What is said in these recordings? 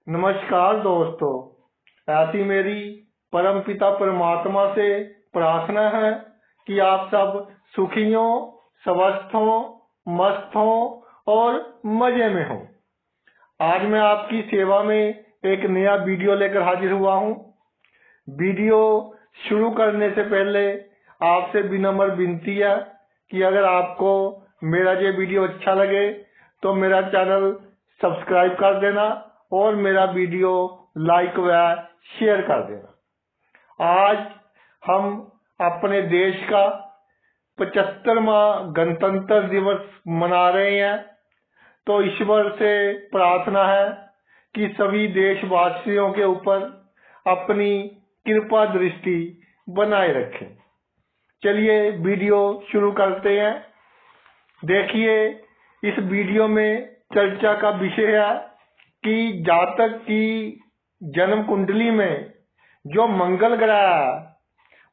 नमस्कार दोस्तों, ऐसी मेरी परमपिता परमात्मा से प्रार्थना है कि आप सब सुखी हो, स्वस्थ हो, मस्त हो और मजे में हो। आज मैं आपकी सेवा में एक नया वीडियो लेकर हाजिर हुआ हूँ। वीडियो शुरू करने से पहले आपसे विनम्र विनती है कि अगर आपको मेरा ये वीडियो अच्छा लगे तो मेरा चैनल सब्सक्राइब कर देना और मेरा वीडियो लाइक व शेयर कर देना। आज हम अपने देश का 75वां गणतंत्र दिवस मना रहे हैं, तो ईश्वर से प्रार्थना है कि सभी देशवासियों के ऊपर अपनी कृपा दृष्टि बनाए रखें। चलिए वीडियो शुरू करते हैं। देखिए, इस वीडियो में चर्चा का विषय है कि जातक की जन्म कुंडली में जो मंगल ग्रह है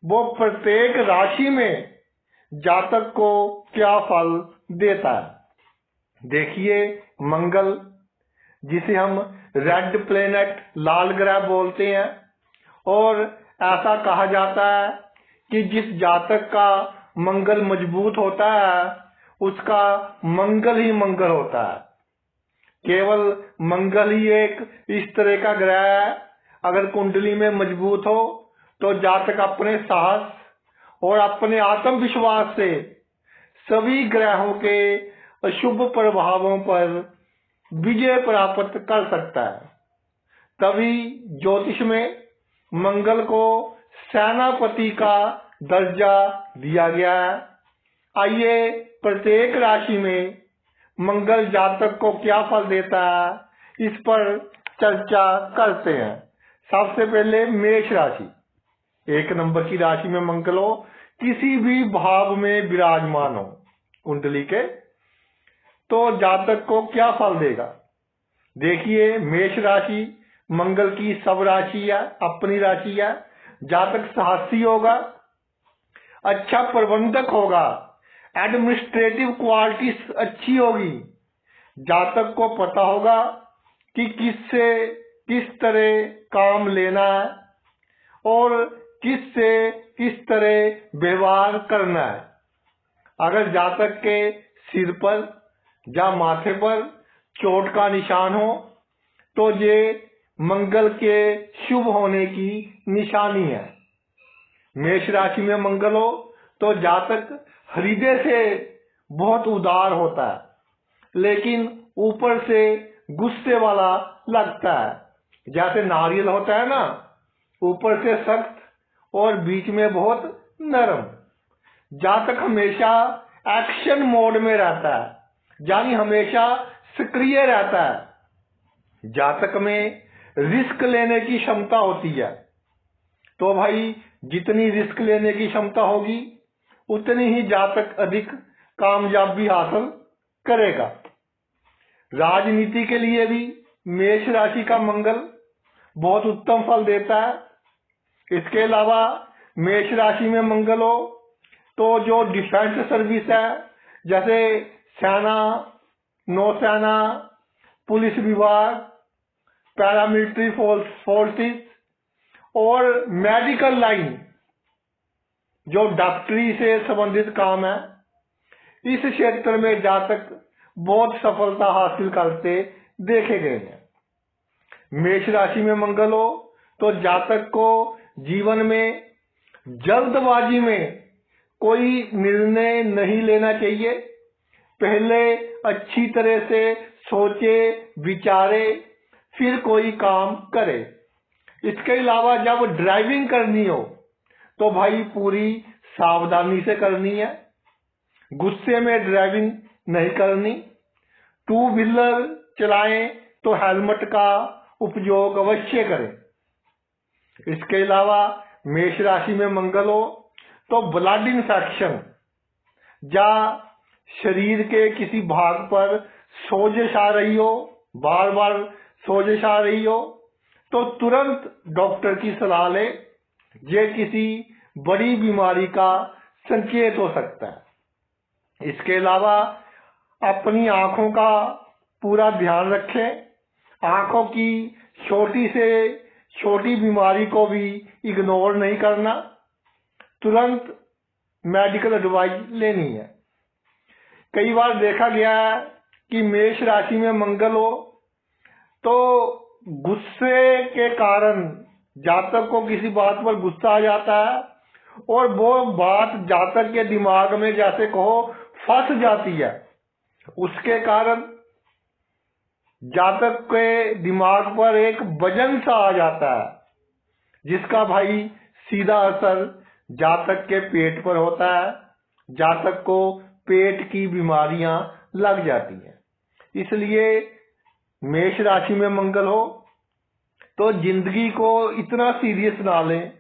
वो प्रत्येक राशि में जातक को क्या फल देता है। देखिए, मंगल, जिसे हम रेड प्लेनेट, लाल ग्रह बोलते हैं, और ऐसा कहा जाता है कि जिस जातक का मंगल मजबूत होता है उसका मंगल ही मंगल होता है। केवल मंगल ही एक इस तरह का ग्रह है, अगर कुंडली में मजबूत हो तो जातक अपने साहस और अपने आत्मविश्वास से सभी ग्रहों के अशुभ प्रभावों पर विजय प्राप्त कर सकता है। तभी ज्योतिष में मंगल को सेनापति का दर्जा दिया गया है। आइए, प्रत्येक राशि में मंगल जातक को क्या फल देता है इस पर चर्चा करते हैं। सबसे पहले मेष राशि। 1 नंबर की राशि में मंगल हो, किसी भी भाव में विराजमान हो कुंडली के, तो जातक को क्या फल देगा। देखिए, मेष राशि मंगल की सब राशि है, अपनी राशि है। जातक साहसी होगा, अच्छा प्रबंधक होगा, एडमिनिस्ट्रेटिव क्वालिटीज अच्छी होगी। जातक को पता होगा कि किससे किस तरह काम लेना है और किससे किस तरह व्यवहार करना है। अगर जातक के सिर पर या माथे पर चोट का निशान हो तो ये मंगल के शुभ होने की निशानी है। मेष राशि में मंगल हो तो जातक हृदय से बहुत उदार होता है, लेकिन ऊपर से गुस्से वाला लगता है। जैसे नारियल होता है ना, ऊपर से सख्त और बीच में बहुत नरम। जातक हमेशा एक्शन मोड में रहता है, यानी हमेशा सक्रिय रहता है। जातक में रिस्क लेने की क्षमता होती है, तो भाई जितनी रिस्क लेने की क्षमता होगी उतनी ही जातक अधिक कामयाबी हासिल करेगा। राजनीति के लिए भी मेष राशि का मंगल बहुत उत्तम फल देता है। इसके अलावा मेष राशि में मंगल हो तो जो डिफेंस सर्विस है, जैसे सेना, नौसेना, पुलिस विभाग, पैरामिलिट्री फोर्सेस और मेडिकल लाइन, जो डॉक्टरी से संबंधित काम है, इस क्षेत्र में जातक बहुत सफलता हासिल करते देखे गए हैं। मेष राशि में मंगल हो तो जातक को जीवन में जल्दबाजी में कोई निर्णय नहीं लेना चाहिए। पहले अच्छी तरह से सोचे विचारे फिर कोई काम करे। इसके अलावा जब ड्राइविंग करनी हो तो भाई पूरी सावधानी से करनी है, गुस्से में ड्राइविंग नहीं करनी। 2 व्हीलर चलाएं तो हेलमेट का उपयोग अवश्य करें। इसके अलावा मेष राशि में मंगल हो तो ब्लड इन्फेक्शन या शरीर के किसी भाग पर सोजिश आ रही हो, बार बार सोजिश आ रही हो, तो तुरंत डॉक्टर की सलाह ले। ये किसी बड़ी बीमारी का संकेत हो सकता है। इसके अलावा अपनी आंखों का पूरा ध्यान रखें। आंखों की छोटी से छोटी बीमारी को भी इग्नोर नहीं करना, तुरंत मेडिकल एडवाइस लेनी है। कई बार देखा गया है कि मेष राशि में मंगल हो तो गुस्से के कारण जातक को किसी बात पर गुस्सा आ जाता है और वो बात जातक के दिमाग में जैसे कहो फंस जाती है। उसके कारण जातक के दिमाग पर एक वजन सा आ जाता है, जिसका भाई सीधा असर जातक के पेट पर होता है। जातक को पेट की बीमारियां लग जाती हैं। इसलिए मेष राशि में मंगल हो तो जिंदगी को इतना सीरियस ना लें,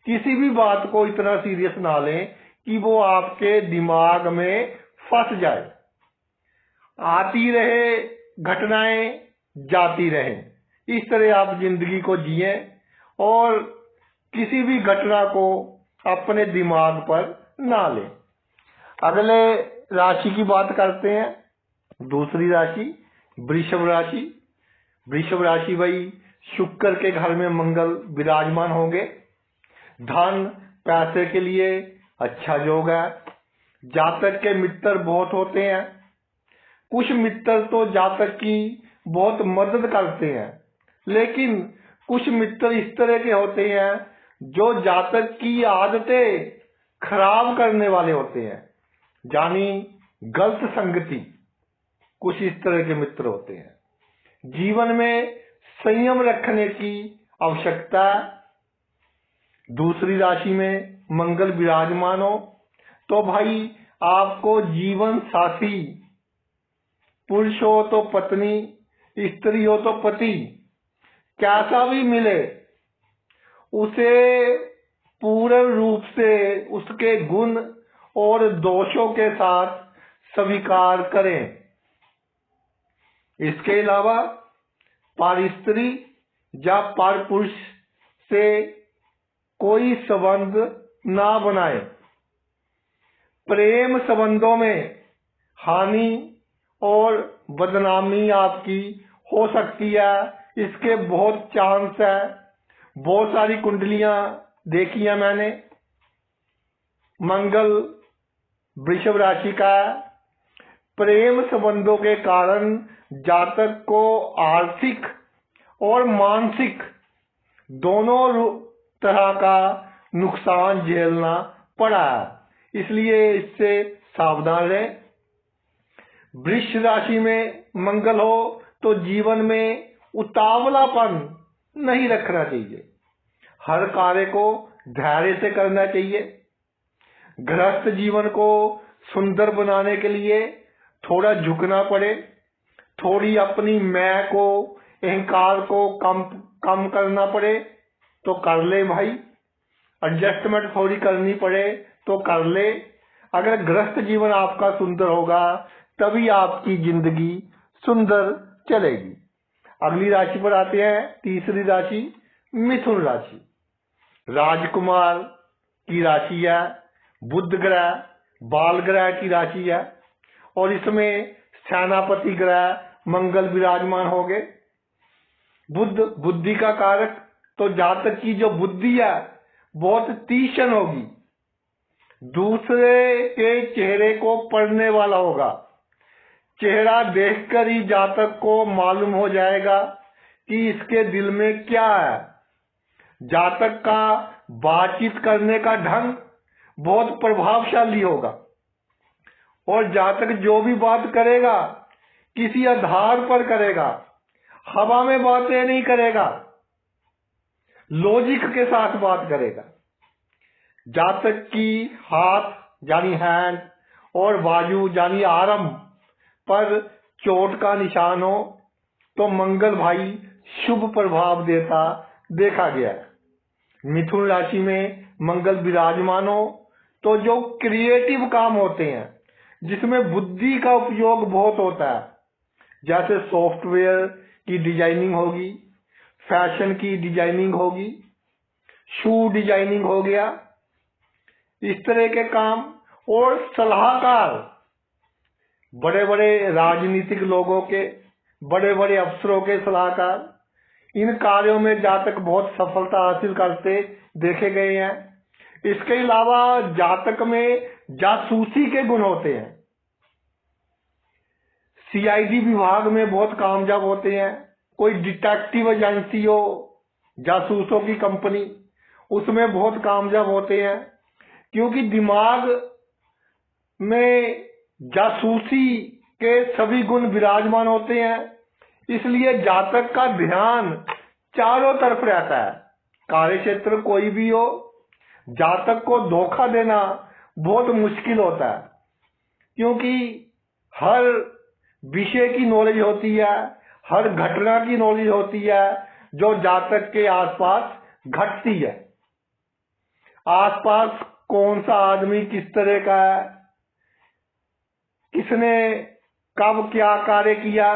किसी भी बात को इतना सीरियस ना लें कि वो आपके दिमाग में फंस जाए। आती रहे घटनाएं, जाती रहे, इस तरह आप जिंदगी को जिए और किसी भी घटना को अपने दिमाग पर ना लें। अगले राशि की बात करते हैं, दूसरी राशि वृषभ राशि। वृषभ राशि भाई शुक्र के घर में मंगल विराजमान होंगे। धन पैसे के लिए अच्छा योग है। जातक के मित्र बहुत होते हैं। कुछ मित्र तो जातक की बहुत मदद करते हैं, लेकिन कुछ मित्र इस तरह के होते हैं जो जातक की आदतें खराब करने वाले होते हैं, यानी गलत संगति। कुछ इस तरह के मित्र होते हैं। जीवन में संयम रखने की आवश्यकता। दूसरी राशि में मंगल विराजमान हो तो भाई आपको जीवन साथी, पुरुष हो तो पत्नी, स्त्री हो तो पति, कैसा भी मिले उसे पूर्ण रूप से उसके गुण और दोषों के साथ स्वीकार करें। इसके अलावा पर स्त्री या पर पुरुष से कोई संबंध ना बनाए। प्रेम संबंधों में हानि और बदनामी आपकी हो सकती है, इसके बहुत चांस है। बहुत सारी कुंडलियां देखी है मैंने। मंगल वृषभ राशि का प्रेम संबंधों के कारण जातक को आर्थिक और मानसिक दोनों तरह का नुकसान झेलना पड़ा है, इसलिए इससे सावधान रहें। वृष राशि में मंगल हो तो जीवन में उतावलापन नहीं रखना चाहिए। हर कार्य को धैर्य से करना चाहिए। गृहस्थ जीवन को सुंदर बनाने के लिए थोड़ा झुकना पड़े, थोड़ी अपनी मैं को, अहंकार को कम करना पड़े तो कर ले भाई। एडजस्टमेंट थोड़ी करनी पड़े तो कर ले। अगर गृहस्थ जीवन आपका सुंदर होगा तभी आपकी जिंदगी सुंदर चलेगी। अगली राशि पर आते हैं, तीसरी राशि मिथुन राशि। राजकुमार की राशि है, बुध ग्रह बाल ग्रह की राशि है और इसमें सेनापति ग्रह मंगल विराजमान हो गए। बुध बुद्धि का कारक, तो जातक की जो बुद्धि है बहुत तीक्ष्ण होगी। दूसरे के चेहरे को पढ़ने वाला होगा। चेहरा देखकर ही जातक को मालूम हो जाएगा कि इसके दिल में क्या है। जातक का बातचीत करने का ढंग बहुत प्रभावशाली होगा और जातक जो भी बात करेगा किसी आधार पर करेगा, हवा में बातें नहीं करेगा, लॉजिक के साथ बात करेगा। जातक की हाथ यानी हैंड और बाजू यानी आर्म पर चोट का निशान हो तो मंगल भाई शुभ प्रभाव देता देखा गया है। मिथुन राशि में मंगल विराजमान हो तो जो क्रिएटिव काम होते हैं जिसमें बुद्धि का उपयोग बहुत होता है, जैसे सॉफ्टवेयर की डिजाइनिंग होगी, फैशन की डिजाइनिंग होगी, शू डिजाइनिंग हो गया, इस तरह के काम। और सलाहकार, बड़े बड़े राजनीतिक लोगों के, बड़े बड़े अफसरों के सलाहकार, इन कार्यों में जातक बहुत सफलता हासिल करते देखे गए हैं। इसके अलावा जातक में जासूसी के गुण होते हैं। सीआईडी विभाग में बहुत कामयाब होते हैं। कोई डिटेक्टिव एजेंसी हो, जासूसों की कंपनी, उसमें बहुत कामयाब होते हैं, क्योंकि दिमाग में जासूसी के सभी गुण विराजमान होते हैं। इसलिए जातक का ध्यान चारों तरफ रहता है। कार्य क्षेत्र कोई भी हो, जातक को धोखा देना बहुत मुश्किल होता है, क्योंकि हर विषय की नॉलेज होती है, हर घटना की नॉलेज होती है जो जातक के आसपास घटती है। आसपास कौन सा आदमी किस तरह का है, किसने कब क्या कार्य किया,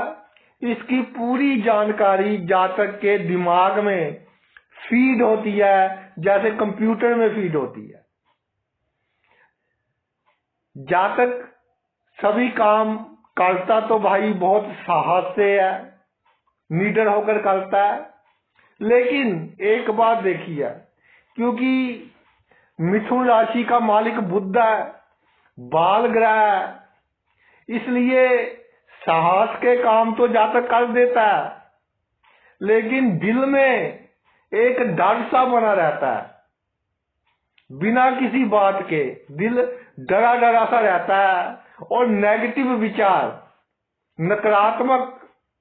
इसकी पूरी जानकारी जातक के दिमाग में फीड होती है, जैसे कंप्यूटर में फीड होती है। जातक सभी काम करता तो भाई बहुत साहस से है, निडर होकर करता है, लेकिन एक बात देखिए, क्योंकि मिथुन राशि का मालिक बुध है, बाल ग्रह है, इसलिए साहस के काम तो जातक कर देता है, लेकिन दिल में एक डर सा बना रहता है। बिना किसी बात के दिल डरा डरा सा रहता है और नेगेटिव विचार, नकारात्मक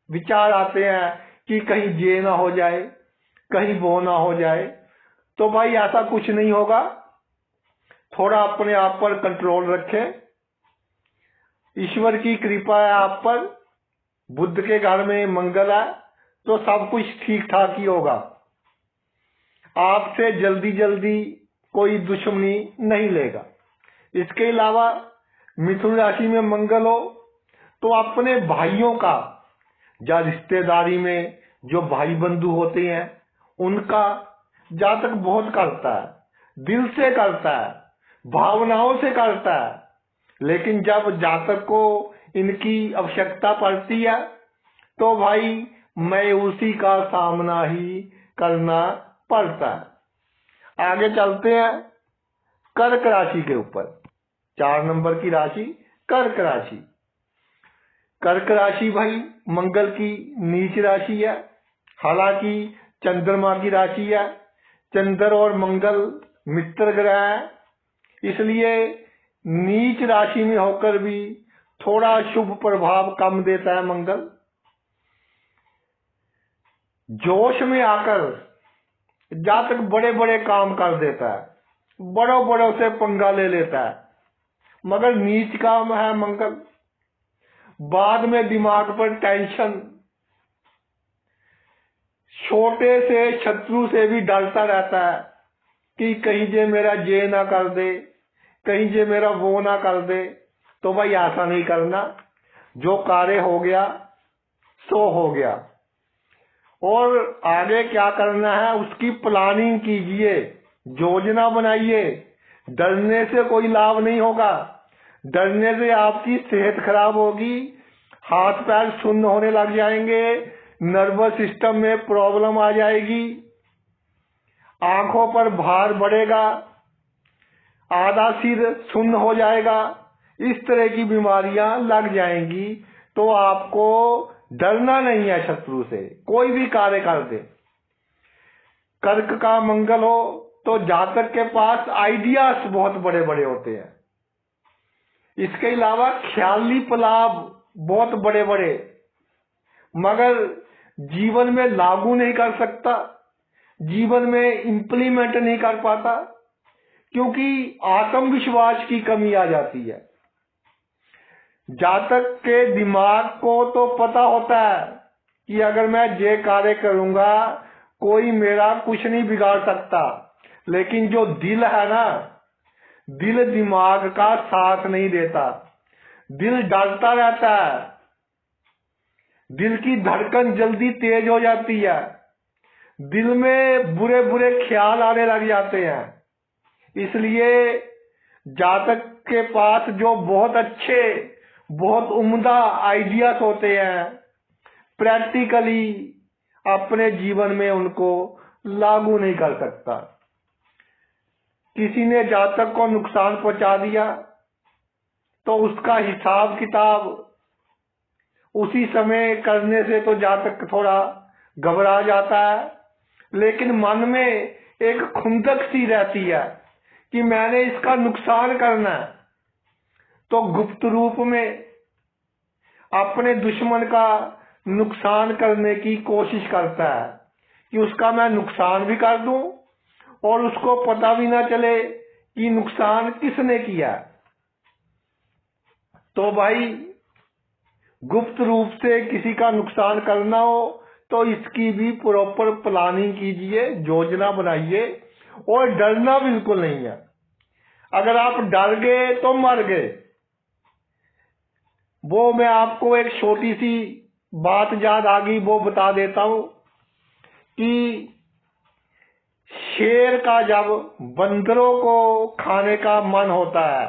विचार आते हैं कि कहीं ये ना हो जाए, कहीं वो ना हो जाए। तो भाई ऐसा कुछ नहीं होगा। थोड़ा अपने आप पर कंट्रोल रखें। ईश्वर की कृपा है आप पर, बुध के घर में मंगल है, तो सब कुछ ठीक ठाक ही होगा। आपसे जल्दी जल्दी कोई दुश्मनी नहीं लेगा। इसके अलावा मिथुन राशि में मंगल हो तो अपने भाइयों का, या रिश्तेदारी में जो भाई बंधु होते हैं उनका जातक बहुत करता है, दिल से करता है, भावनाओं से करता है। लेकिन जब जातक को इनकी आवश्यकता पड़ती है तो भाई मैं उसी का सामना ही करना पड़ता है। आगे चलते हैं कर्क राशि के ऊपर। 4 नंबर की राशि कर्क राशि। कर्क राशि भाई मंगल की नीच राशि है, हालांकि चंद्रमा की राशि है। चंद्र और मंगल मित्र ग्रह है, इसलिए नीच राशि में होकर भी थोड़ा शुभ प्रभाव कम देता है मंगल। जोश में आकर जातक बड़े बड़े काम कर देता है, बड़ों बड़ों से पंगा ले लेता है, मगर नीच काम है मंगल। बाद में दिमाग पर टेंशन, छोटे से शत्रु से भी डरता रहता है कि कहीं जे मेरा ये ना कर दे, कहीं जे मेरा वो ना कर दे। तो भाई ऐसा नहीं करना, जो कार्य हो गया सो हो गया, और आगे क्या करना है उसकी प्लानिंग कीजिए, योजना बनाइए। डरने से कोई लाभ नहीं होगा, डरने से आपकी सेहत खराब होगी, हाथ पैर सुन्न होने लग जाएंगे, नर्वस सिस्टम में प्रॉब्लम आ जाएगी, आंखों पर भार बढ़ेगा, आधा सिर सुन्न हो जाएगा, इस तरह की बीमारियां लग जाएंगी। तो आपको डरना नहीं है शत्रु से, कोई भी कार्य कर दे। कर्क का मंगल हो तो जातक के पास आइडियाज बहुत बड़े बड़े होते हैं। इसके अलावा ख्याली लाभ बहुत बड़े बड़े, मगर जीवन में लागू नहीं कर सकता, जीवन में इंप्लीमेंट नहीं कर पाता, क्योंकि आत्मविश्वास की कमी आ जाती है। जातक के दिमाग को तो पता होता है कि अगर मैं ये कार्य करूंगा कोई मेरा कुछ नहीं बिगाड़ सकता, लेकिन जो दिल है ना, दिल दिमाग का साथ नहीं देता, दिल डरता रहता है, दिल की धड़कन जल्दी तेज हो जाती है, दिल में बुरे बुरे ख्याल आने लग जाते हैं। इसलिए जातक के पास जो बहुत अच्छे, बहुत उम्दा आइडियाज होते हैं, प्रैक्टिकली अपने जीवन में उनको लागू नहीं कर सकता। किसी ने जातक को नुकसान पहुंचा दिया तो उसका हिसाब किताब उसी समय करने से तो जातक थोड़ा घबरा जाता है, लेकिन मन में एक खुंदक सी रहती है कि मैंने इसका नुकसान करना है। तो गुप्त रूप में अपने दुश्मन का नुकसान करने की कोशिश करता है कि उसका मैं नुकसान भी कर दूं और उसको पता भी ना चले कि नुकसान किसने किया। तो भाई गुप्त रूप से किसी का नुकसान करना हो तो इसकी भी प्रॉपर प्लानिंग कीजिए, योजना बनाइए और डरना बिल्कुल नहीं है। अगर आप डर गए तो मर गए। वो मैं आपको एक छोटी सी बात याद आ गई, वो बता देता हूं कि शेर का जब बंदरों को खाने का मन होता है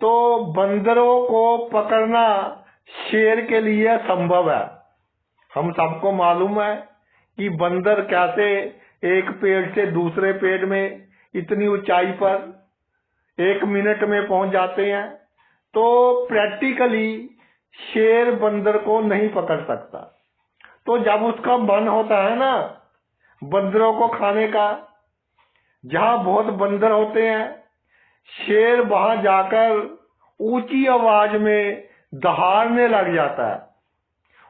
तो बंदरों को पकड़ना शेर के लिए संभव है। हम सबको मालूम है कि बंदर कैसे एक पेड़ से दूसरे पेड़ में इतनी ऊंचाई पर 1 मिनट में पहुंच जाते हैं। तो प्रैक्टिकली शेर बंदर को नहीं पकड़ सकता। तो जब उसका मन होता है ना बंदरों को खाने का, जहां बहुत बंदर होते हैं, शेर वहां जाकर ऊंची आवाज में दहाड़ने लग जाता है।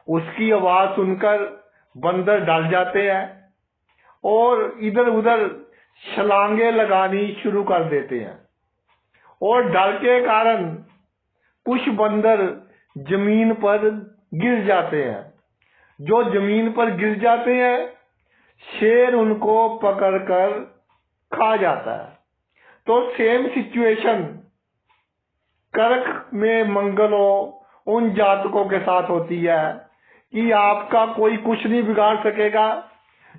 उसकी आवाज सुनकर बंदर डर जाते हैं और इधर उधर छलांगे लगानी शुरू कर देते हैं और डर के कारण कुछ बंदर जमीन पर गिर जाते हैं। जो जमीन पर गिर जाते हैं शेर उनको पकड़कर खा जाता है। तो सेम सिचुएशन कर्क में मंगलों उन जातकों के साथ होती है कि आपका कोई कुछ नहीं बिगाड़ सकेगा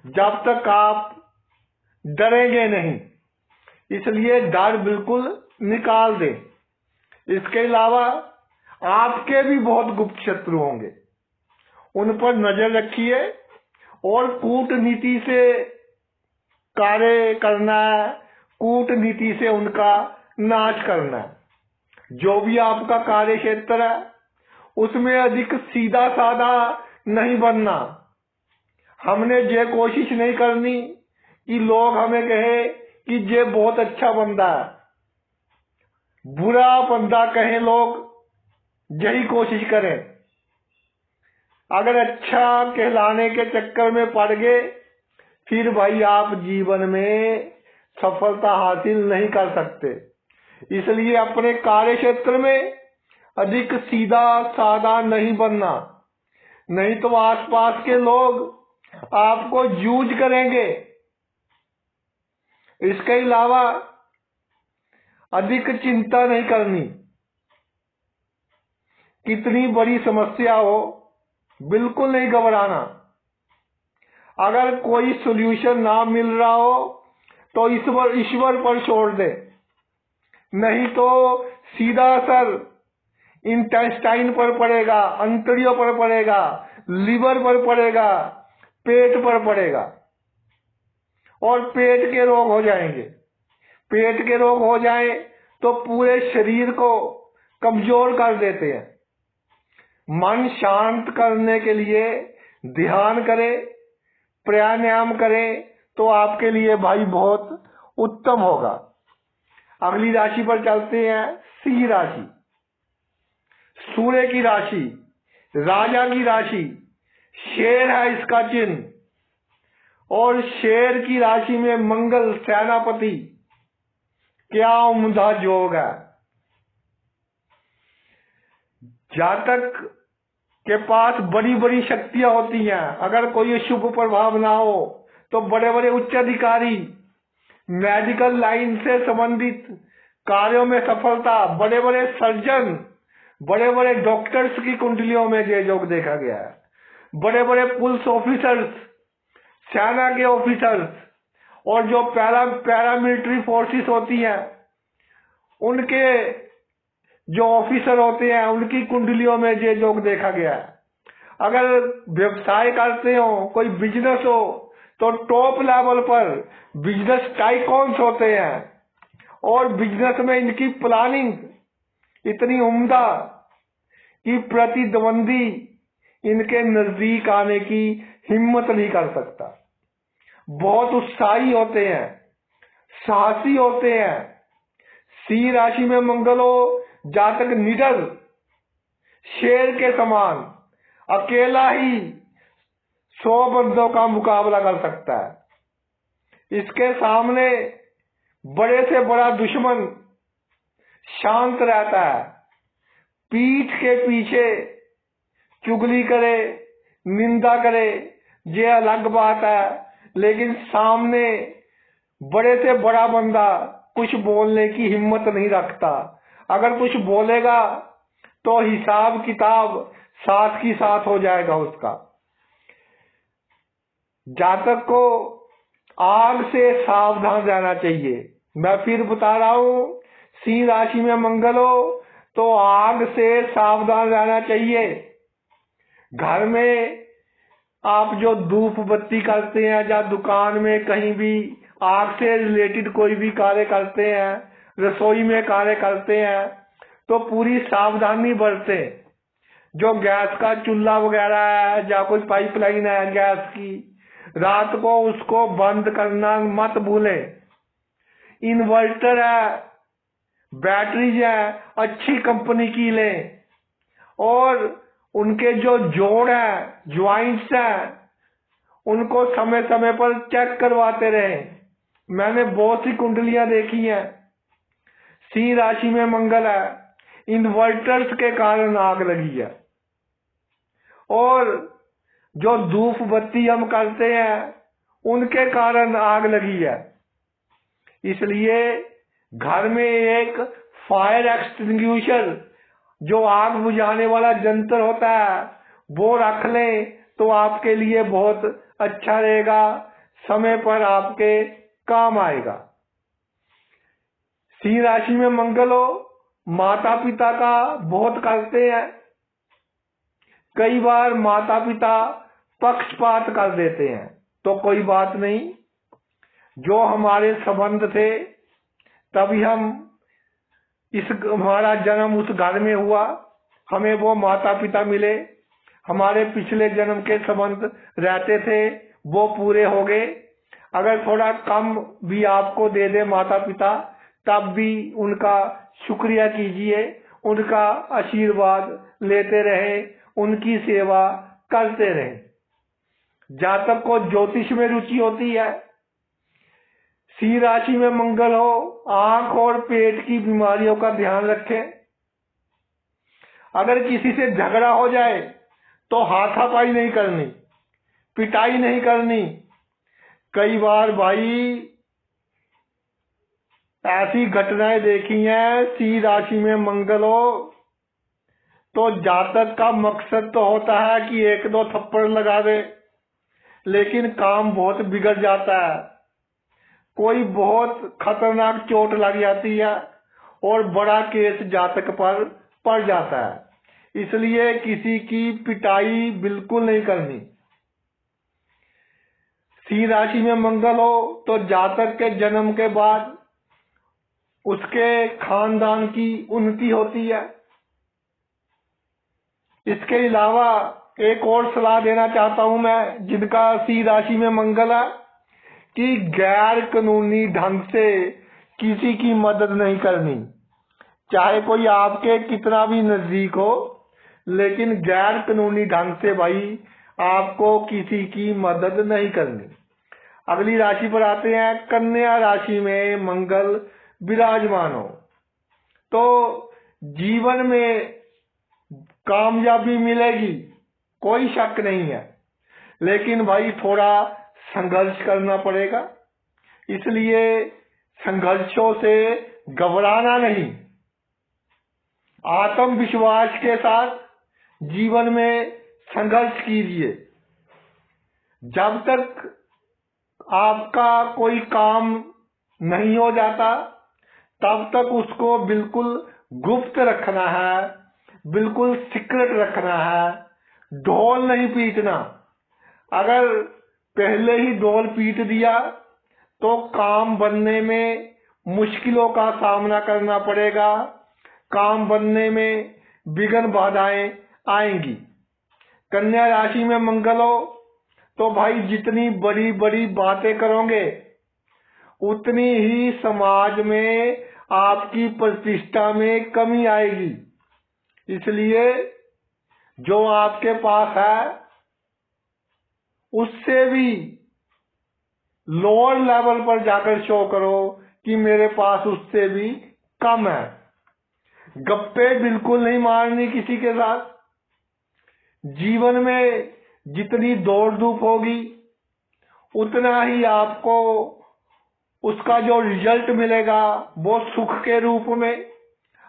जब तक आप डरेंगे नहीं। इसलिए डर बिल्कुल निकाल दें। इसके अलावा आपके भी बहुत गुप्त शत्रु होंगे, उन पर नजर रखिए और कूटनीति से कार्य करना है, कूटनीति से उनका नाश करना है। जो भी आपका कार्य क्षेत्र है उसमें अधिक सीधा साधा नहीं बनना। हमने ये कोशिश नहीं करनी कि लोग हमें कहे कि ये बहुत अच्छा बंदा है, बुरा बंदा कहें लोग, यही कोशिश करें। अगर अच्छा कहलाने के चक्कर में पड़ गए फिर भाई आप जीवन में सफलता हासिल नहीं कर सकते। इसलिए अपने कार्य क्षेत्र में अधिक सीधा साधा नहीं बनना, नहीं तो आसपास के लोग आपको यूज करेंगे। इसके अलावा अधिक चिंता नहीं करनी। कितनी बड़ी समस्या हो बिल्कुल नहीं घबराना। अगर कोई सॉल्यूशन ना मिल रहा हो तो ईश्वर पर छोड़ दे, नहीं तो सीधा असर इंटेस्टाइन पर पड़ेगा, अंतड़ियों पर पड़ेगा, लीवर पर पड़ेगा, पेट पर पड़ेगा और पेट के रोग हो जाएंगे। पेट के रोग हो जाए तो पूरे शरीर को कमजोर कर देते हैं। मन शांत करने के लिए ध्यान करें, प्राणायाम करें तो आपके लिए भाई बहुत उत्तम होगा। अगली राशि पर चलते हैं, सिंह राशि। सूर्य की राशि, राजा की राशि, शेर है इसका चिन्ह और शेर की राशि में मंगल सेनापति। क्या उम्दा योग है। जातक के पास बड़ी बड़ी शक्तियां होती हैं। अगर कोई शुभ प्रभाव ना हो तो बड़े बड़े उच्च अधिकारी, मेडिकल लाइन से संबंधित कार्यों में सफलता, बड़े बड़े सर्जन, बड़े बड़े डॉक्टर्स की कुंडलियों में ये योग देखा गया है। बड़े बड़े पुलिस ऑफिसर्स, सेना के ऑफिसर्स और जो पैरामिलिट्री फोर्सेस होती हैं उनके जो ऑफिसर होते हैं उनकी कुंडलियों में ये योग देखा गया है। अगर व्यवसाय करते हो, कोई बिजनेस हो, तो टॉप लेवल पर बिजनेस टाइकॉन्स होते हैं और बिजनेस में इनकी प्लानिंग इतनी उम्दा कि प्रतिद्वंदी इनके नजदीक आने की हिम्मत नहीं कर सकता। बहुत उत्साही होते हैं, साहसी होते हैं। सिंह राशि में मंगल हो, जातक निडर शेर के समान अकेला ही 100 बंदों का मुकाबला कर सकता है। इसके सामने बड़े से बड़ा दुश्मन शांत रहता है। पीठ के पीछे चुगली करे, निंदा करे, ये अलग बात है, लेकिन सामने बड़े से बड़ा बंदा कुछ बोलने की हिम्मत नहीं रखता। अगर कुछ बोलेगा तो हिसाब किताब साथ की साथ हो जाएगा उसका। जातक को आग से सावधान रहना चाहिए। मैं फिर बता रहा हूं, सिंह राशि में मंगल हो तो आग से सावधान रहना चाहिए। घर में आप जो धूप बत्ती करते हैं या दुकान में कहीं भी आग से रिलेटेड कोई भी कार्य करते हैं, रसोई में कार्य करते हैं, तो पूरी सावधानी बरतें। जो गैस का चूल्हा वगैरह है या कोई पाइपलाइन है गैस की, रात को उसको बंद करना मत भूलें। इन्वर्टर है, बैटरीज है, अच्छी कंपनी की लें और उनके जो जोड़ है, ज्वाइंट्स है, उनको समय समय पर चेक करवाते रहें। मैंने बहुत सी कुंडलियां देखी हैं, सिंह राशि में मंगल है, इन्वर्टर्स के कारण आग लगी है। और जो धूप बत्ती हम करते हैं उनके कारण आग लगी है। इसलिए घर में एक फायर एक्सटिंग्विशर, जो आग बुझाने वाला यंत्र होता है, वो रख लें तो आपके लिए बहुत अच्छा रहेगा, समय पर आपके काम आएगा। सिंह राशि में मंगल हो, माता पिता का बहुत करते हैं। कई बार माता पिता पक्षपात कर देते हैं, तो कोई बात नहीं, जो हमारे संबंध थे तभी हमारा जन्म उस घर में हुआ, हमें वो माता पिता मिले, हमारे पिछले जन्म के संबंध रहते थे वो पूरे हो गए। अगर थोड़ा कम भी आपको दे दे माता पिता, तब भी उनका शुक्रिया कीजिए, उनका आशीर्वाद लेते रहे, उनकी सेवा करते रहे। जातक को ज्योतिष में रुचि होती है। सिंह राशि में मंगल हो, आंख और पेट की बीमारियों का ध्यान रखें। अगर किसी से झगड़ा हो जाए तो हाथापाई नहीं करनी, पिटाई नहीं करनी। कई बार भाई ऐसी घटनाएं देखी हैं, सिंह राशि में मंगल हो तो जातक का मकसद तो होता है कि 1-2 थप्पड़ लगा दे, लेकिन काम बहुत बिगड़ जाता है। कोई बहुत खतरनाक चोट लग जाती है और बड़ा केस जातक पर पड़ जाता है। इसलिए किसी की पिटाई बिल्कुल नहीं करनी। सिंह राशि में मंगल हो तो जातक के जन्म के बाद उसके खानदान की उन्नति होती है। इसके अलावा एक और सलाह देना चाहता हूं मैं, जिनका सिंह राशि में मंगल है, कि गैर कानूनी ढंग से किसी की मदद नहीं करनी। चाहे कोई आपके कितना भी नजदीक हो, लेकिन गैर कानूनी ढंग से भाई आपको किसी की मदद नहीं करनी। अगली राशि पर आते हैं। कन्या राशि में मंगल विराजमान हो तो जीवन में कामयाबी मिलेगी, कोई शक नहीं है, लेकिन भाई थोड़ा संघर्ष करना पड़ेगा। इसलिए संघर्षों से घबराना नहीं, आत्मविश्वास के साथ जीवन में संघर्ष कीजिए। जब तक आपका कोई काम नहीं हो जाता तब तक उसको बिल्कुल गुप्त रखना है, बिल्कुल सीक्रेट रखना है। ढोल नहीं पीटना। अगर पहले ही ढोल पीट दिया तो काम बनने में मुश्किलों का सामना करना पड़ेगा, काम बनने में विघ्न बाधाएं आएंगी। कन्या राशि में मंगल हो तो भाई जितनी बड़ी बड़ी बातें करोगे उतनी ही समाज में आपकी प्रतिष्ठा में कमी आएगी। इसलिए जो आपके पास है उससे भी लोअर लेवल पर जाकर शो करो कि मेरे पास उससे भी कम है। गप्पे बिल्कुल नहीं मारनी किसी के साथ। जीवन में जितनी दौड़ धूप होगी उतना ही आपको उसका जो रिजल्ट मिलेगा वो सुख के रूप में,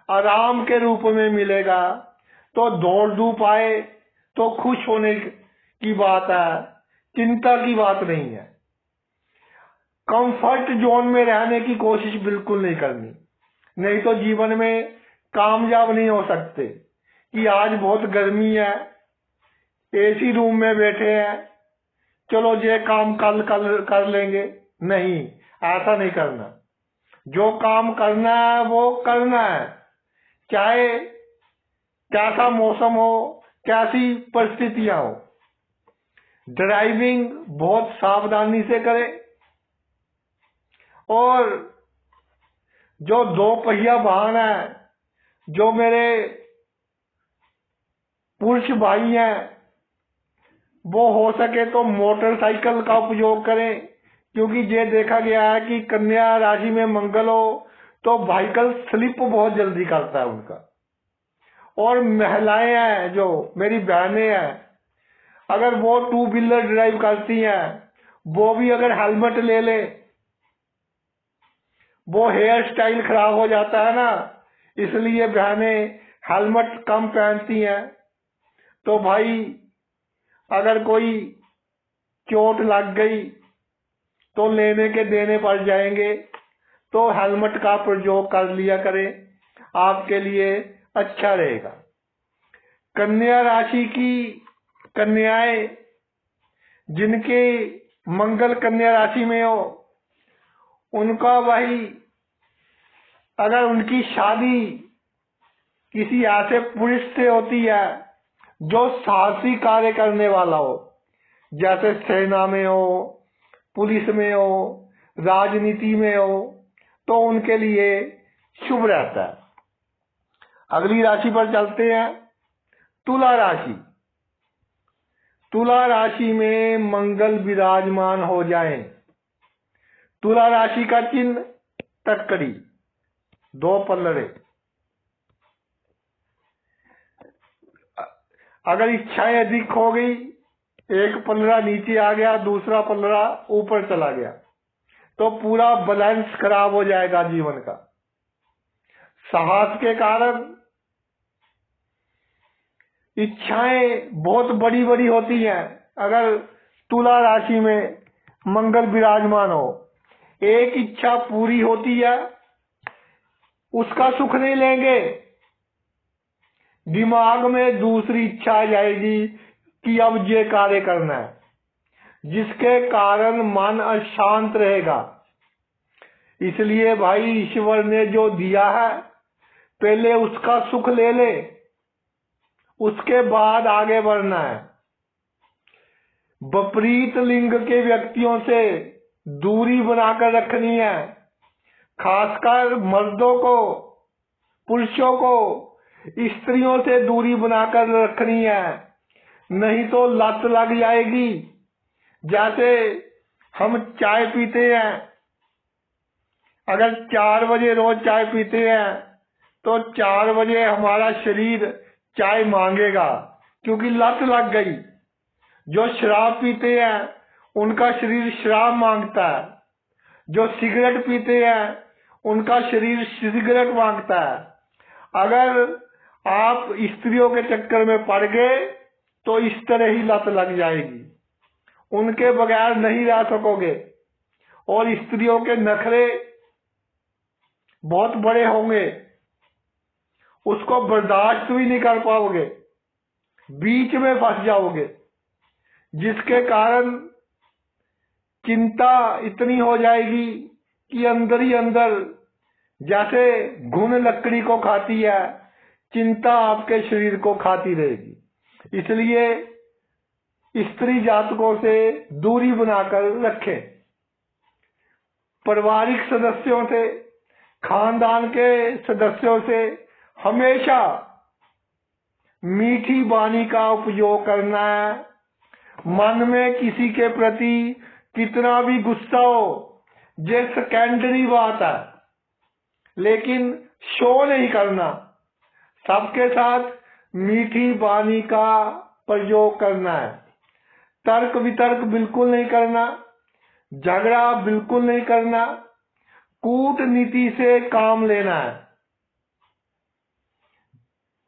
आराम के रूप में मिलेगा। तो दौड़ धूप आए तो खुश होने की बात है, चिंता की बात नहीं है। कंफर्ट जोन में रहने की कोशिश बिल्कुल नहीं करनी, नहीं तो जीवन में कामयाब नहीं हो सकते। कि आज बहुत गर्मी है, एसी रूम में बैठे हैं, चलो ये काम कल कल कर लेंगे, नहीं, ऐसा नहीं करना। जो काम करना है वो करना है, चाहे कैसा मौसम हो, कैसी परिस्थितियां हो। ड्राइविंग बहुत सावधानी से करें और जो दो पहिया वाहन है, जो मेरे पुरुष भाई हैं, वो हो सके तो मोटरसाइकिल का उपयोग करें। क्योंकि ये देखा गया है कि कन्या राशि में मंगल हो तो व्हीकल स्लिप बहुत जल्दी करता है उनका। और महिलाएं हैं, जो मेरी बहनें हैं, अगर वो टू व्हीलर ड्राइव करती हैं, वो भी अगर हेलमेट ले ले, वो हेयर स्टाइल खराब हो जाता है ना, इसलिए बहनें हेलमेट कम पहनती हैं। तो भाई अगर कोई चोट लग गई तो लेने के देने पड़ जाएंगे, तो हेलमेट का प्रयोग कर लिया करें, आपके लिए अच्छा रहेगा। कन्या राशि की कन्याएं जिनके मंगल कन्या राशि में हो, उनका भाई अगर उनकी शादी किसी ऐसे पुरुष से होती है जो साहसी कार्य करने वाला हो, जैसे सेना में हो, पुलिस में हो, राजनीति में हो, तो उनके लिए शुभ रहता है। अगली राशि पर चलते हैं, तुला राशि। तुला राशि में मंगल विराजमान हो जाएं। तुला राशि का चिन्ह तक्कड़ी, दो पल्लड़े। अगर इच्छाएं अधिक हो गई, एक पल्लड़ा नीचे आ गया, दूसरा पल्लड़ा ऊपर चला गया, तो पूरा बैलेंस खराब हो जाएगा जीवन का। साहस के कारण इच्छाएं बहुत बड़ी बड़ी होती हैं। अगर तुला राशि में मंगल विराजमान हो, एक इच्छा पूरी होती है, उसका सुख नहीं लेंगे, दिमाग में दूसरी इच्छा आ जाएगी कि अब ये कार्य करना है, जिसके कारण मन अशांत रहेगा। इसलिए भाई ईश्वर ने जो दिया है पहले उसका सुख ले ले, उसके बाद आगे बढ़ना है। विपरीत लिंग के व्यक्तियों से दूरी बनाकर रखनी है, खासकर मर्दों को, पुरुषों को स्त्रियों से दूरी बनाकर रखनी है, नहीं तो लत लग जाएगी। जैसे हम चाय पीते हैं, अगर 4 बजे रोज चाय पीते हैं तो 4 बजे हमारा शरीर चाय मांगेगा, क्योंकि लत लग गई। जो शराब पीते हैं उनका शरीर शराब मांगता है, जो सिगरेट पीते हैं उनका शरीर सिगरेट मांगता है। अगर आप स्त्रियों के चक्कर में पड़ गए तो इस तरह ही लत लग जाएगी, उनके बगैर नहीं रह सकोगे, और स्त्रियों के नखरे बहुत बड़े होंगे, उसको बर्दाश्त भी नहीं कर पाओगे। बीच में फंस जाओगे, जिसके कारण चिंता इतनी हो जाएगी कि अंदर ही अंदर जैसे घुन लकड़ी को खाती है, चिंता आपके शरीर को खाती रहेगी। इसलिए स्त्री जातकों से दूरी बनाकर रखें। पारिवारिक सदस्यों से, खानदान के सदस्यों से हमेशा मीठी वाणी का उपयोग करना है। मन में किसी के प्रति कितना भी गुस्सा हो, ये सेकेंडरी बात है, लेकिन शो नहीं करना। सबके साथ मीठी वाणी का प्रयोग करना है। तर्क वितर्क बिल्कुल नहीं करना, झगड़ा बिल्कुल नहीं करना, कूटनीति से काम लेना है।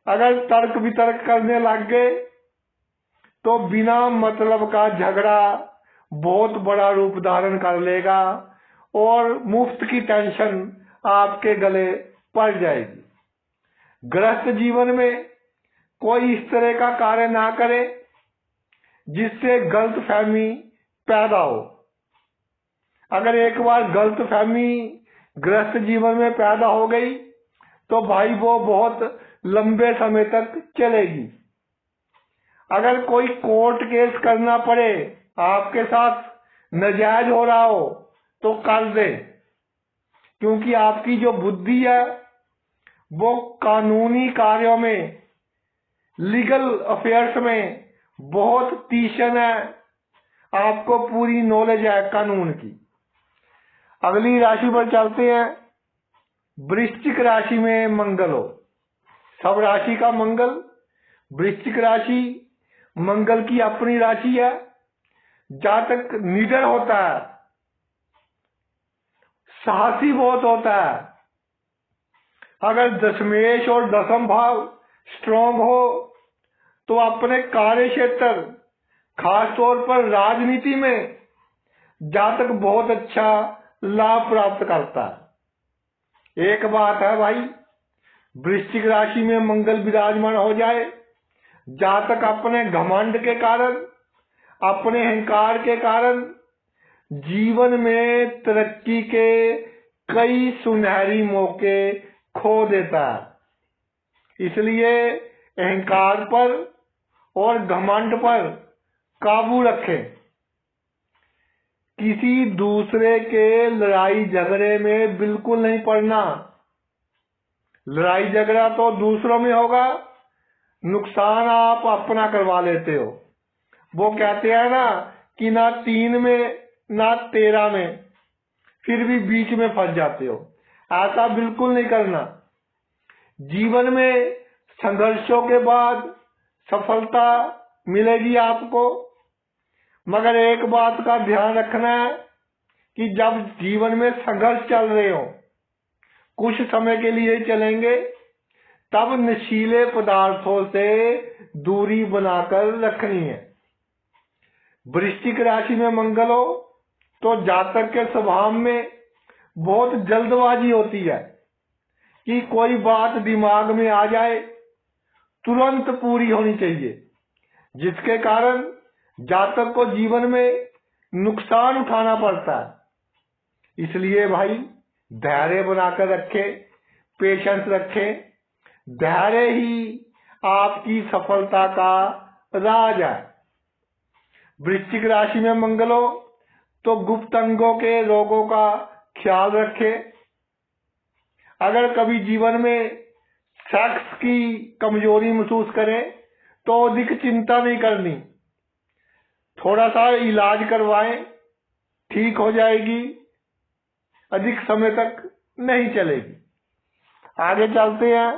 अगर तर्क वितर्क करने लग गए तो बिना मतलब का झगड़ा बहुत बड़ा रूप धारण कर लेगा और मुफ्त की टेंशन आपके गले पड़ जाएगी। गृहस्थ जीवन में कोई इस तरह का कार्य ना करे जिससे गलतफहमी पैदा हो। अगर एक बार गलतफहमी गृहस्थ जीवन में पैदा हो गई तो भाई वो बहुत लंबे समय तक चलेगी। अगर कोई कोर्ट केस करना पड़े, आपके साथ नाजायज हो रहा हो, तो कर दे, क्योंकि आपकी जो बुद्धि है वो कानूनी कार्यों में, लीगल अफेयर्स में बहुत तीक्ष्ण है। आपको पूरी नॉलेज है कानून की। अगली राशि पर चलते हैं। वृश्चिक राशि में मंगल हो। सब राशि का मंगल। वृश्चिक राशि मंगल की अपनी राशि है। जातक निडर होता है, साहसी बहुत होता है। अगर दशमेश और दशम भाव स्ट्रॉन्ग हो तो अपने कार्य क्षेत्र, खासतौर पर राजनीति में जातक बहुत अच्छा लाभ प्राप्त करता है। एक बात है भाई, वृश्चिक राशि में मंगल विराजमान हो जाए, जातक अपने घमंड के कारण, अपने अहंकार के कारण जीवन में तरक्की के कई सुनहरी मौके खो देता है। इसलिए अहंकार पर और घमंड पर काबू रखें। किसी दूसरे के लड़ाई झगड़े में बिल्कुल नहीं पड़ना। लड़ाई झगड़ा तो दूसरों में होगा, नुकसान आप अपना करवा लेते हो। वो कहते हैं ना कि ना 3 में ना 13 में, फिर भी बीच में फंस जाते हो। ऐसा बिल्कुल नहीं करना। जीवन में संघर्षों के बाद सफलता मिलेगी आपको, मगर एक बात का ध्यान रखना है कि जब जीवन में संघर्ष चल रहे हो, कुछ समय के लिए चलेंगे, तब नशीले पदार्थों से दूरी बनाकर रखनी है। वृश्चिक राशि में मंगल हो तो जातक के स्वभाव में बहुत जल्दबाजी होती है कि कोई बात दिमाग में आ जाए तुरंत पूरी होनी चाहिए, जिसके कारण जातक को जीवन में नुकसान उठाना पड़ता है। इसलिए भाई धैर्य बनाकर रखें, पेशेंस रखें। धैर्य ही आपकी सफलता का राज है। वृश्चिक राशि में मंगल हो तो गुप्त अंगों के रोगों का ख्याल रखें। अगर कभी जीवन में सेक्स की कमजोरी महसूस करें तो अधिक चिंता नहीं करनी, थोड़ा सा इलाज करवाएं, ठीक हो जाएगी, अधिक समय तक नहीं चलेगी। आगे चलते हैं।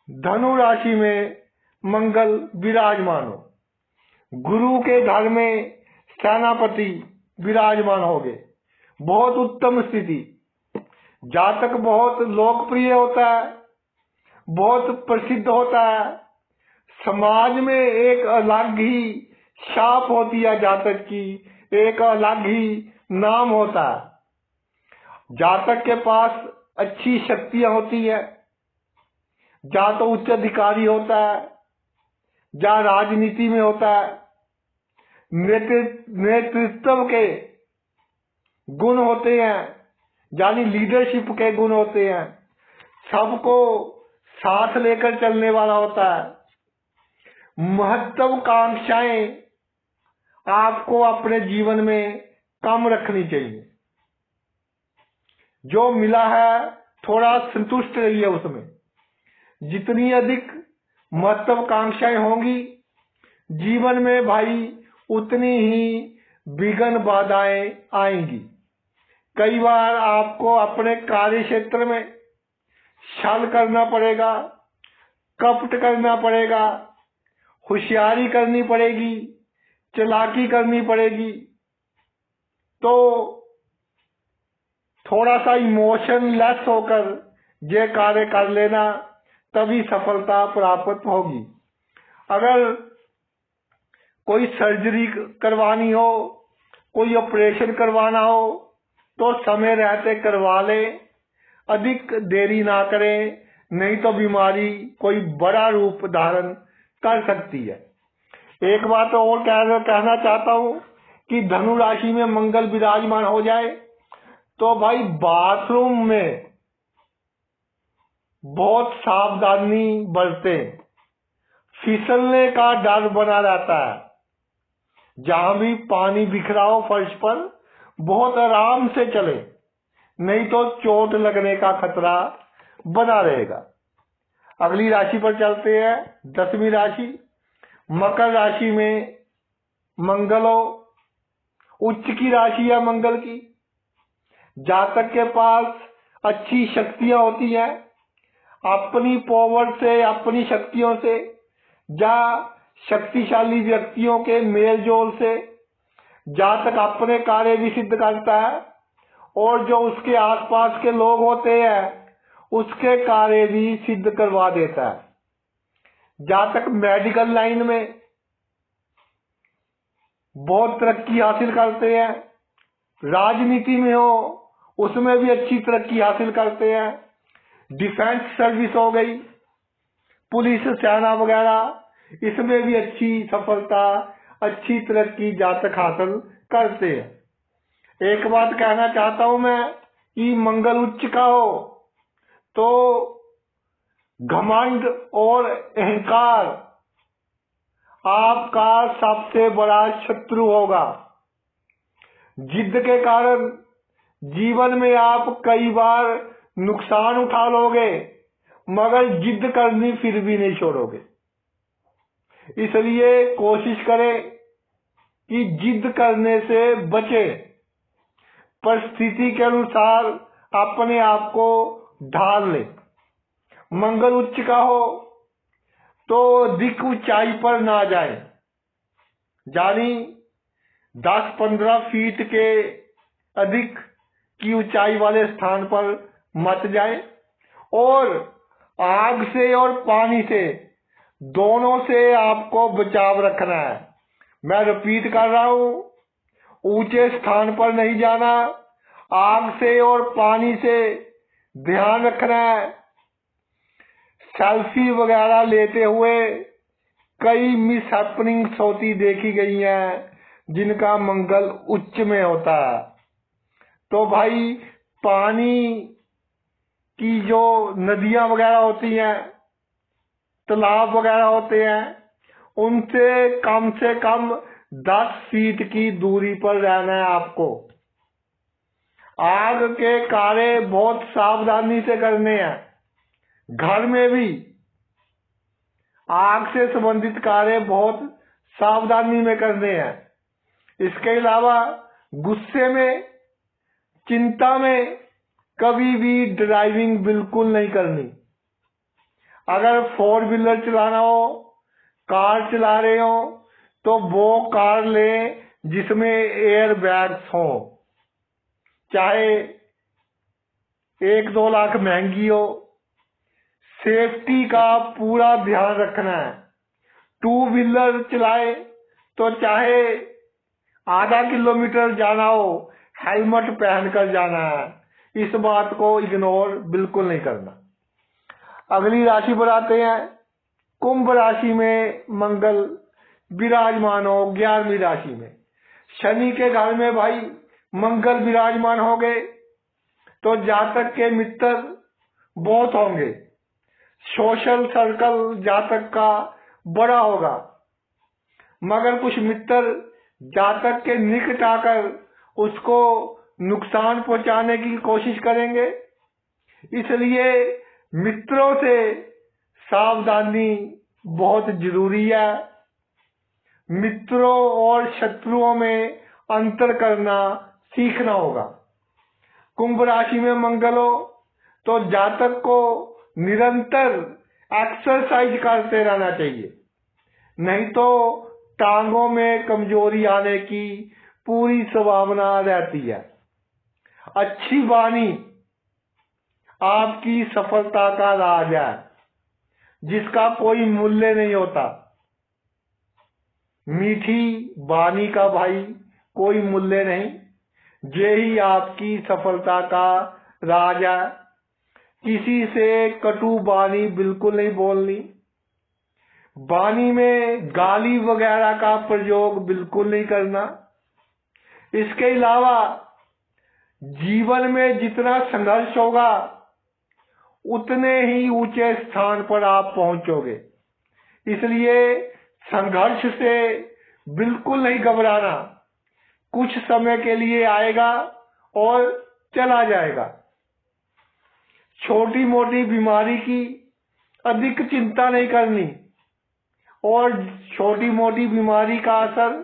धनु राशि में मंगल विराजमान हो, गुरु के घर में सेनापति विराजमान हो गए, बहुत उत्तम स्थिति। जातक बहुत लोकप्रिय होता है, बहुत प्रसिद्ध होता है, समाज में एक अलग ही छाप होती है जातक की, एक अलग ही नाम होता है। जातक के पास अच्छी शक्तियां होती है, या तो उच्च अधिकारी होता है, जहाँ राजनीति में होता है, नेतृत्व के गुण होते हैं, यानी लीडरशिप के गुण होते हैं, सबको साथ लेकर चलने वाला होता है। महत्वाकांक्षाएं आपको अपने जीवन में कम रखनी चाहिए। जो मिला है थोड़ा संतुष्ट रहिए उसमें। जितनी अधिक महत्वाकांक्षाएं होंगी जीवन में भाई, उतनी ही विघ्न बाधाएं आएंगी। कई बार आपको अपने कार्य क्षेत्र में छल करना पड़ेगा, कपट करना पड़ेगा, होशियारी करनी पड़ेगी, चालाकी करनी पड़ेगी। तो थोड़ा सा इमोशन लेस होकर ये कार्य कर लेना, तभी सफलता प्राप्त होगी। अगर कोई सर्जरी करवानी हो, कोई ऑपरेशन करवाना हो, तो समय रहते करवा ले, अधिक देरी ना करें, नहीं तो बीमारी कोई बड़ा रूप धारण कर सकती है। एक बात और कहना चाहता हूं कि धनु राशि में मंगल विराजमान हो जाए तो भाई बाथरूम में बहुत सावधानी बरतें। फिसलने का डर बना रहता है। जहां भी पानी बिखरा हो फर्श पर, बहुत आराम से चले, नहीं तो चोट लगने का खतरा बना रहेगा। अगली राशि पर चलते हैं, 10वीं राशि मकर राशि में मंगल हो। उच्च की राशि है मंगल की। जातक के पास अच्छी शक्तियां होती हैं। अपनी पावर से, अपनी शक्तियों से या शक्तिशाली व्यक्तियों के मेल जोल से जातक अपने कार्य भी सिद्ध करता है, और जो उसके आसपास के लोग होते हैं उसके कार्य भी सिद्ध करवा देता है। जातक मेडिकल लाइन में बहुत तरक्की हासिल करते हैं। राजनीति में हो उसमें भी अच्छी तरक्की हासिल करते हैं। डिफेंस सर्विस हो गई, पुलिस, सेना वगैरह, इसमें भी अच्छी सफलता, अच्छी तरक्की जातक हासिल करते हैं। एक बात कहना चाहता हूं मैं कि मंगल उच्च का हो तो घमंड और अहंकार आपका सबसे बड़ा शत्रु होगा। जिद के कारण जीवन में आप कई बार नुकसान उठा लोगे, मगर जिद करनी फिर भी नहीं छोड़ोगे। इसलिए कोशिश करें कि जिद करने से बचे। परिस्थिति के अनुसार अपने आप को ढाल ले। मंगल उच्च का हो तो अधिक ऊंचाई पर ना जाए, यानी 10-15 फीट के अधिक की ऊंचाई वाले स्थान पर मत जाए। और आग से और पानी से, दोनों से आपको बचाव रखना है। मैं रिपीट कर रहा हूं, ऊंचे स्थान पर नहीं जाना, आग से और पानी से ध्यान रखना है। सेल्फी वगैरह लेते हुए कई मिस हैपनिंग्स होती देखी गई हैं, जिनका मंगल उच्च में होता है। तो भाई पानी की जो नदियां वगैरह होती हैं, तालाब वगैरह होते हैं, उनसे कम 10 फीट की दूरी पर रहना है आपको। आग के कार्य बहुत सावधानी से करने हैं। घर में भी आग से संबंधित कार्य बहुत सावधानी में करने हैं। इसके अलावा गुस्से में, चिंता में कभी भी ड्राइविंग बिल्कुल नहीं करनी। अगर 4 व्हीलर चलाना हो, कार चला रहे हो, तो वो कार ले जिसमें एयर बैग्स हो। चाहे 1-2 लाख महंगी हो, सेफ्टी का पूरा ध्यान रखना है। 2 व्हीलर चलाए तो चाहे आधा किलोमीटर जाना हो, हेलमेट पहनकर जाना है। इस बात को इग्नोर बिल्कुल नहीं करना। अगली राशि पर आते हैं, कुंभ राशि में मंगल विराजमान हो 11वीं राशि में, शनि के घर में भाई मंगल विराजमान हो गए तो जातक के मित्र बहुत होंगे, सोशल सर्कल जातक का बड़ा होगा, मगर कुछ मित्र जातक के निकट आकर उसको नुकसान पहुंचाने की कोशिश करेंगे। इसलिए मित्रों से सावधानी बहुत जरूरी है। मित्रों और शत्रुओं में अंतर करना सीखना होगा। कुंभ राशि में मंगल हो तो जातक को निरंतर एक्सरसाइज करते रहना चाहिए, नहीं तो टांगों में कमजोरी आने की पूरी संभावना रहती है। अच्छी वाणी आपकी सफलता का राज है, जिसका कोई मूल्य नहीं होता। मीठी वाणी का भाई कोई मूल्य नहीं, यही आपकी सफलता का राज है। किसी से कटु वाणी बिल्कुल नहीं बोलनी, वाणी में गाली वगैरह का प्रयोग बिल्कुल नहीं करना। इसके अलावा जीवन में जितना संघर्ष होगा उतने ही ऊंचे स्थान पर आप पहुंचोगे। इसलिए संघर्ष से बिल्कुल नहीं घबराना, कुछ समय के लिए आएगा और चला जाएगा। छोटी मोटी बीमारी की अधिक चिंता नहीं करनी और छोटी मोटी बीमारी का असर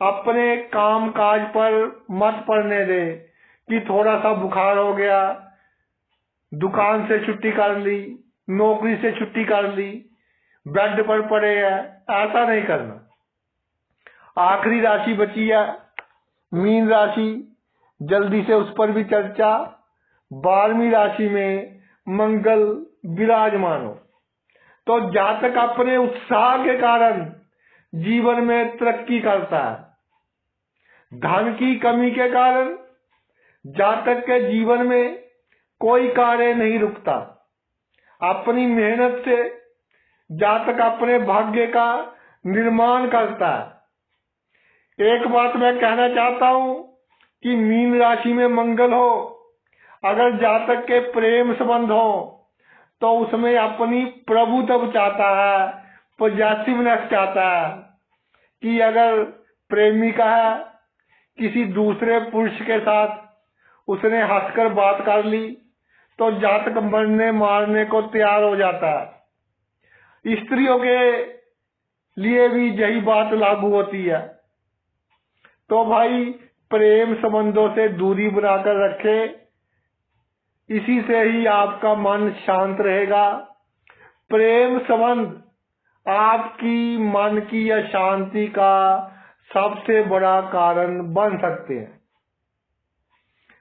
अपने काम काज पर मत पड़ने दे कि थोड़ा सा बुखार हो गया, दुकान से छुट्टी कर ली, नौकरी से छुट्टी कर ली, बेड पर पड़े हैं, ऐसा नहीं करना। आखिरी राशि बची है मीन राशि, जल्दी से उस पर भी चर्चा। 12वीं राशि में मंगल विराजमान हो तो जातक अपने उत्साह के कारण जीवन में तरक्की करता है। धन की कमी के कारण जातक के जीवन में कोई कार्य नहीं रुकता। अपनी मेहनत से जातक अपने भाग्य का निर्माण करता है। एक बात मैं कहना चाहता हूं कि मीन राशि में मंगल हो, अगर जातक के प्रेम संबंध हो तो उसमें अपनी प्रभुत्व चाहता है, पॉजिटिवनेस चाहता है कि अगर प्रेमिका है किसी दूसरे पुरुष के साथ उसने हंसकर बात कर ली तो जातक मरने मारने को तैयार हो जाता है। स्त्रियों के लिए भी यही बात लागू होती है। तो भाई प्रेम संबंधों से दूरी बनाकर रखे, इसी से ही आपका मन शांत रहेगा। प्रेम संबंध आपकी मन की अशांति का सबसे बड़ा कारण बन सकते हैं।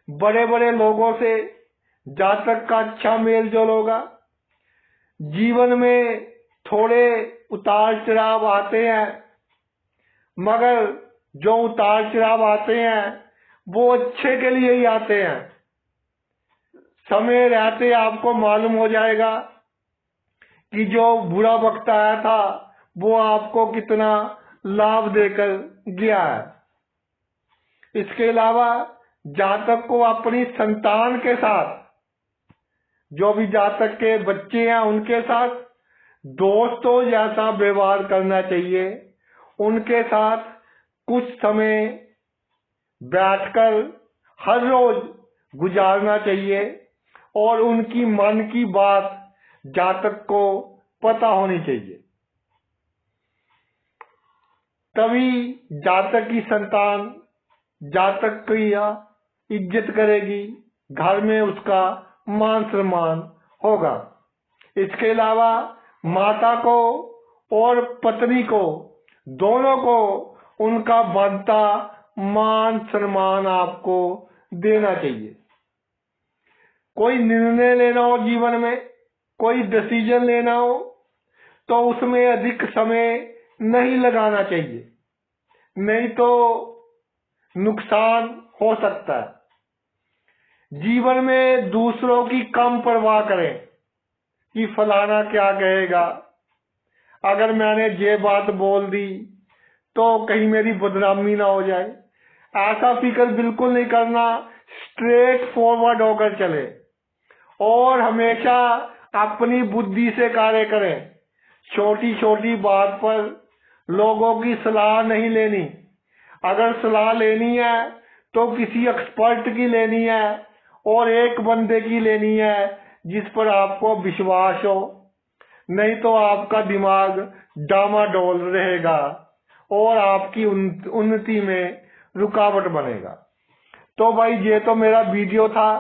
बड़े बड़े लोगों से जातक का अच्छा मेल जोल होगा। जीवन में थोड़े उतार चढ़ाव आते हैं, मगर जो उतार चढ़ाव आते हैं वो अच्छे के लिए ही आते हैं। समय रहते आपको मालूम हो जाएगा कि जो बुरा वक्त आया था वो आपको कितना लाभ देकर गया है। इसके अलावा जातक को अपनी संतान के साथ, जो भी जातक के बच्चे हैं उनके साथ दोस्तों जैसा व्यवहार करना चाहिए। उनके साथ कुछ समय बैठकर हर रोज गुजारना चाहिए और उनकी मन की बात जातक को पता होनी चाहिए, तभी जातक की संतान जातक की इज्जत करेगी, घर में उसका मान सम्मान होगा। इसके अलावा माता को और पत्नी को, दोनों को उनका बनता मान सम्मान आपको देना चाहिए। कोई निर्णय लेना हो जीवन में, कोई डिसीजन लेना हो तो उसमें अधिक समय नहीं लगाना चाहिए, नहीं तो नुकसान हो सकता है। जीवन में दूसरों की कम परवाह करें कि फलाना क्या कहेगा। अगर मैंने ये बात बोल दी तो कहीं मेरी बदनामी ना हो जाए। ऐसा फिक्र बिल्कुल नहीं करना, स्ट्रेट फॉरवर्ड होकर चले और हमेशा अपनी बुद्धि से कार्य करें। छोटी छोटी बात पर लोगों की सलाह नहीं लेनी। अगर सलाह लेनी है तो किसी एक्सपर्ट की लेनी है और एक बंदे की लेनी है जिस पर आपको विश्वास हो, नहीं तो आपका दिमाग डामाडोल रहेगा और आपकी उन्नति में रुकावट बनेगा। तो भाई ये तो मेरा वीडियो था,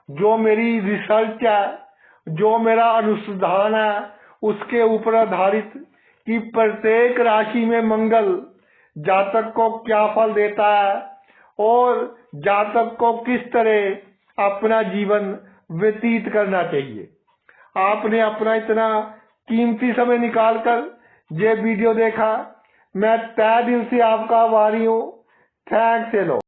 जो मेरी रिसर्च है, जो मेरा अनुसंधान है, उसके ऊपर आधारित कि प्रत्येक राशि में मंगल जातक को क्या फल देता है और जातक को किस तरह अपना जीवन व्यतीत करना चाहिए। आपने अपना इतना कीमती समय निकालकर ये वीडियो देखा, मैं तहे दिल से आपका आभारी हूँ। Thanks hello.